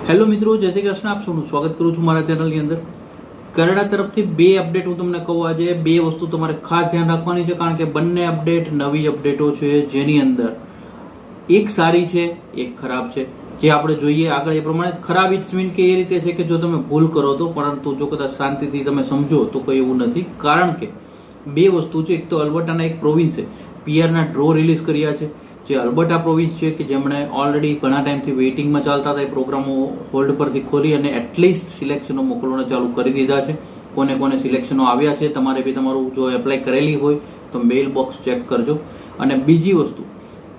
Hello મિત્રો, જય શ્રી કૃષ્ણ. આપ સૌનું સ્વાગત કરું છું મારા ચેનલની અંદર. કેનેડા તરફથી બે અપડેટ હું તમને કહું. આજે બે વસ્તુ તમારે ખાસ ધ્યાન રાખવાની છે, કારણ કે બંને અપડેટ નવી અપડેટો છે, જેની અંદર એક સારી છે, એક ખરાબ છે. જે આપણે જોઈએ આગળ એ પ્રમાણે. ખરાબ ઇટ્સ મીન કે એ રીતે છે કે જો તમે ભૂલ કરો તો, પરંતુ જો કદાચ શાંતિથી તમે સમજો તો કંઈ એવું નથી. કારણ કે બે વસ્તુ છે. એક તો અલ્બર્ટાના એક પ્રોવિન્સે પીઆરના ડ્રો રિલીઝ કર્યા છે. જે અલ્બર્ટા પ્રોવિન્સ છે કે જેમણે ઓલરેડી ઘણા ટાઈમથી વેઇટિંગમાં ચાલતા હતા એ પ્રોગ્રામો હોલ્ડ પરથી ખોલી અને એટલીસ્ટ સિલેક્શનો મોકલવાના ચાલુ કરી દીધા છે. કોને કોને સિલેક્શનો આવ્યા છે, તમારે બી તમારું જો એપ્લાય કરેલી હોય તો મેઇલ બોક્સ ચેક કરજો. અને બીજી વસ્તુ,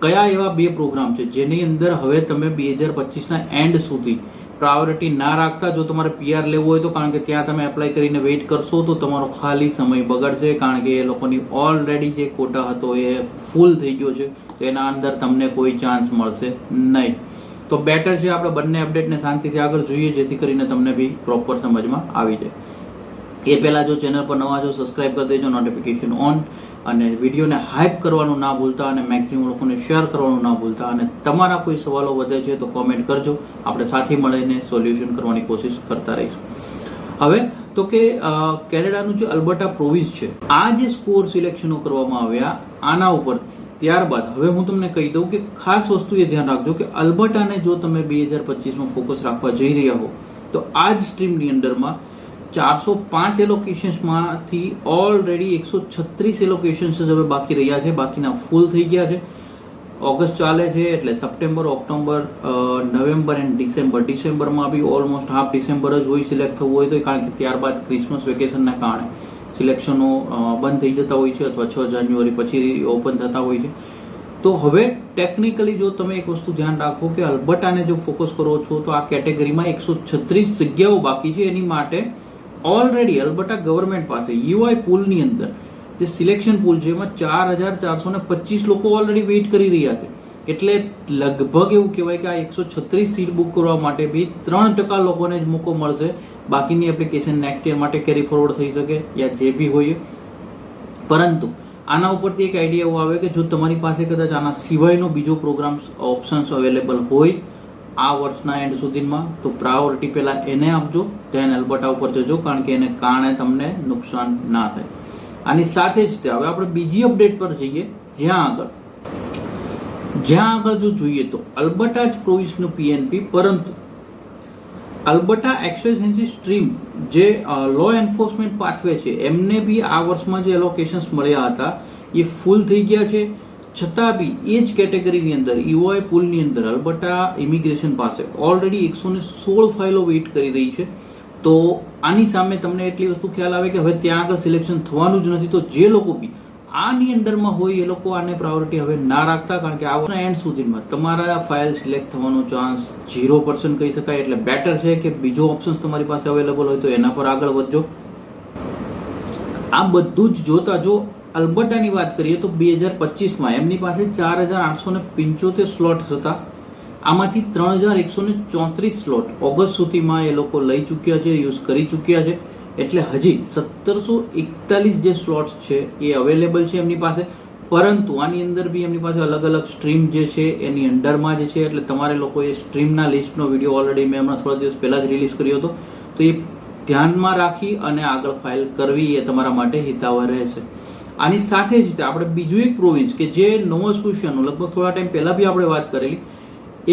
કયા એવા બે પ્રોગ્રામ છે જેની અંદર હવે તમે 2025ના એન્ડ સુધી પ્રાયોરિટી ના રાખતા. જો તમારે પીઆર લેવું હોય તો, કારણ કે ત્યાં તમે એપ્લાય કરીને વેઇટ કરશો તો તમારો ખાલી સમય બગડશે, કારણ કે એ લોકોની ઓલરેડી જે કોટા હતો એ ફૂલ થઈ ગયો છે. તો એના અંદર તમને કોઈ ચાન્સ મળશે નહીં. તો બેટર છે આપણે બંને અપડેટને શાંતિથી આગળ જોઈએ, જેથી કરીને તમને બી પ્રોપર સમજમાં આવી જાય. એ પહેલા જો ચેનલ પર નવા છો સબસ્ક્રાઇબ કરી દેજો, નોટિફિકેશન ઓન, અને વિડીયોને હાઇપ કરવાનું ના ભૂલતા, અને મેક્સિમમ લોકોને શેર કરવાનું ના ભૂલતા. અને તમારા કોઈ સવાલો વધે છે તો કોમેન્ટ કરજો, આપણે સાથે મળીને સોલ્યુશન કરવાની કોશિશ કરતા રહીશું. હવે તો કે કેનેડાનું જે અલ્બર્ટા પ્રોવિન્સ છે, આ જે સ્કોર સિલેક્શનો કરવામાં આવ્યા આના ઉપરથી, ત્યારબાદ હવે હું તમને કહી દઉં કે ખાસ વસ્તુ એ ધ્યાન રાખજો કે અલ્બર્ટાને જો તમે 2025માં ફોકસ રાખવા જઈ રહ્યા હો તો આ જ સ્ટ્રીમની અંદરમાં 405 એલોકેશન્સમાંથી ઓલરેડી 136 એલોકેશન્સ હવે બાકી રહ્યા છે. બાકીના ફૂલ થઈ ગયા છે. ઓગસ્ટ ચાલે છે એટલે September, October, November and December. ડિસેમ્બરમાં બી ઓલમોસ્ટ હાફ ડિસેમ્બર જ હોય સિલેક્ટ થવું હોય તો, કારણ કે ત્યારબાદ ક્રિસમસ વેકેશનના કારણે સિલેક્શનો બંધ થઈ જતા હોય છે, અથવા 6 જાન્યુઆરી પછી ઓપન થતા હોય છે. તો હવે ટેકનિકલી જો તમે એક વસ્તુ ધ્યાન રાખો કે અલ્બર્ટાને જો ફોકસ કરો છો તો આ કેટેગરીમાં 136 જગ્યાઓ બાકી છે. એની માટે ઓલરેડી અલ્બર્ટા ગવર્મેન્ટ પાસે યુઆઈ પૂલની અંદર જે સિલેક્શન પૂલ છે એમાં 4425 લોકો ઓલરેડી વેઇટ કરી રહ્યા છે. એટલે લગભગ એવું કહેવાય કે આ 136 સીટ બુક કરવા માટે બી 3% લોકોને જ મોકો મળશે. બાકીની એપ્લિકેશન નેક્સ્ટ યર માટે કેરી ફોરવર્ડ થઈ શકે યા જે બી હોય. પરંતુ આના ઉપરથી એક આઈડિયા એવો આવે કે જો તમારી પાસે કદાચ આના સિવાયનો બીજો પ્રોગ્રામ ઓપ્શન્સ અવેલેબલ હોય આ વર્ષના એન્ડ સુધીમાં, તો પ્રાયોરિટી પહેલા એને આપજો, ધેન અલ્બર્ટા ઉપર જજો, કારણ કે એને કારણે તમને નુકસાન ના થાય. આની સાથે જ હવે આપણે બીજી અપડેટ પર જઈએ, જ્યાં આગળ જો જોઈએ તો અલ્બર્ટા જ પ્રોવિન્સનું પીએનપી, પરંતુ અલ્બર્ટા એક્સટેન્સિવ સ્ટ્રીમ જે લો એન્ફોર્સમેન્ટ પાથવે છે એમને બી આ વર્ષમાં જે એલોકેશન્સ મળ્યા હતા એ ફૂલ થઈ ગયા છે. છતાં બી એ જ કેટેગરીની અંદર યુઆઈ પૂલની અંદર અલ્બર્ટા ઇમિગ્રેશન પાસે ઓલરેડી 116 ફાઇલો વેઇટ કરી રહી છે. તો આની સામે તમને એટલી વસ્તુ ખ્યાલ આવે કે હવે ત્યાં આગળ સિલેક્શન થવાનું જ નથી. તો જે લોકો બી આની અંડરમાં હોય એ લોકો આને પ્રાયોરિટી હવે ના રાખતા, કારણ કે આ વર્ષના એન્ડ સુધીમાં તમારા ફાઇલ સિલેક્ટ થવાનો ચાન્સ 0% કહી શકાય. એટલે બેટર છે કે બીજો ઓપ્શન તમારી પાસે અવેલેબલ હોય તો એના પર આગળ વધજો. આ બધું જ જોતા જો અલ્બર્ટાની વાત કરીએ તો 2025માં એમની પાસે 4875 સ્લોટ્સ હતા. આમાંથી 3134 સ્લોટ ઓગસ્ટ સુધીમાં એ લોકો લઈ ચૂક્યા છે, યુઝ કરી ચૂક્યા છે. એટલે હજી 1741 જે સ્લોટ્સ છે એ અવેલેબલ છે એમની પાસે. પરંતુ આની અંદર બી એમની પાસે અલગ અલગ સ્ટ્રીમ જે છે એની અંડરમાં જ છે. એટલે તમારે લોકો એ સ્ટ્રીમના લિસ્ટનો વિડીયો ઓલરેડી મેં હમણાં થોડા દિવસ પહેલા જ રિલીઝ કર્યો હતો. તો એ ધ્યાનમાં રાખી અને આગળ ફાઇલ કરવી એ તમારા માટે હિતાવહ રહેશે. આની સાથે જ આપણે બીજું એક પ્રોવિન્સ કે જે નોવા સ્કોશિયાનું લગભગ થોડા ટાઈમ પહેલા બી આપણે વાત કરેલી,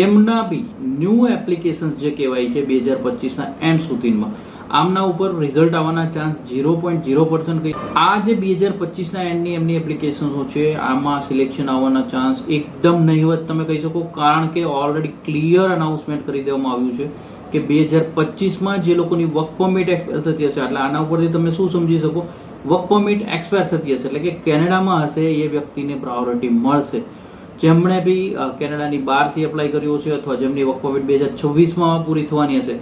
એમના બી ન્યૂ એપ્લિકેશન્સ જે કહેવાય છે 2025ના એન્ડ સુધીમાં, આમના ઉપર રિઝલ્ટ આવવાના ચાન્સ 0.0% કહી. આ જે 2025ના એન્ડની એમની એપ્લિકેશનો છે આમાં સિલેક્શન આવવાના ચાન્સ એકદમ નહીવત તમે કહી શકો, કારણ કે ઓલરેડી ક્લિયર અનાઉન્સમેન્ટ કરી દેવામાં આવ્યું છે કે 2025માં જે લોકોની વર્ક પરમિટ એક્સપાયર થતી હશે, એટલે આના ઉપરથી તમે શું સમજી શકો, વર્ક પરમિટ એક્સપાયર થતી હશે એટલે કે કેનેડામાં હશે એ વ્યક્તિને પ્રાયોરિટી મળશે. જેમણે બી કેનેડાની બહારથી એપ્લાય કર્યો છે અથવા જેમની વર્ક પરમિટ 2026માં પૂરી થવાની હશે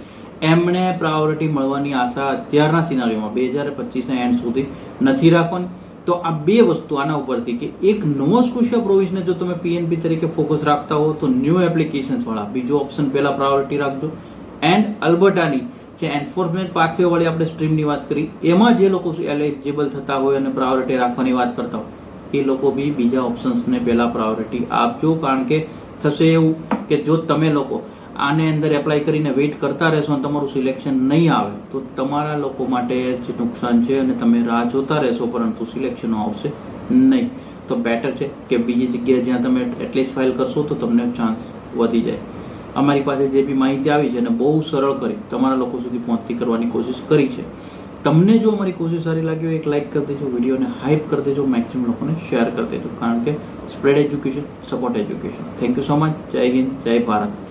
એમણે પ્રાયોરિટી મળવાની આશા અત્યારના સિનારીઓમાં 2025ના એન્ડ સુધી નથી રાખવાની. તો આ બે વસ્તુ આના ઉપરથી કે એક નોવા સ્કોશિયા પ્રોવિન્સને જો તમે પીએનપી તરીકે ફોકસ રાખતા હો તો ન્યૂ એપ્લિકેશન્સ વાળા બીજો ઓપ્શન પહેલા પ્રાયોરિટી રાખજો. એન્ડ અલ્બર્ટાની જે એન્ફોર્સમેન્ટ પાથવે વાળી આપણે સ્ટ્રીમની વાત કરી એમાં જે લોકો એલિજિબલ થતા હોય અને પ્રાયોરિટી રાખવાની વાત કરતા હોય એ લોકો બી બીજા ઓપ્શન્સને પહેલા પ્રાયોરિટી આપજો. કારણ કે થશે એવું કે જો તમે લોકો આને અંદર એપ્લાય કરીને વેઇટ કરતા રહેશો અને તમારું સિલેક્શન નહીં આવે તો તમારા લોકો માટે જ નુકસાન છે અને તમે રાહ જોતા રહેશો પરંતુ સિલેક્શનો આવશે નહીં. તો બેટર છે કે બીજી જગ્યાએ જ્યાં તમે એટલીસ્ટ ફાઇલ કરશો તો તમને ચાન્સ વધી જાય. અમારી પાસે જે બી માહિતી આવી છે એને બહુ સરળ કરી તમારા લોકો સુધી પહોંચતી કરવાની કોશિશ કરી છે. તમને જો અમારી કોશિશ સારી લાગી હોય એક લાઇક કરી દેજો, વિડીયોને હાઇપ કરી દેજો, મેક્સિમમ લોકોને શેર કરી દેજો, કારણ કે spread education, support education. Thank you so much. જય હિન્દ, જય ભારત.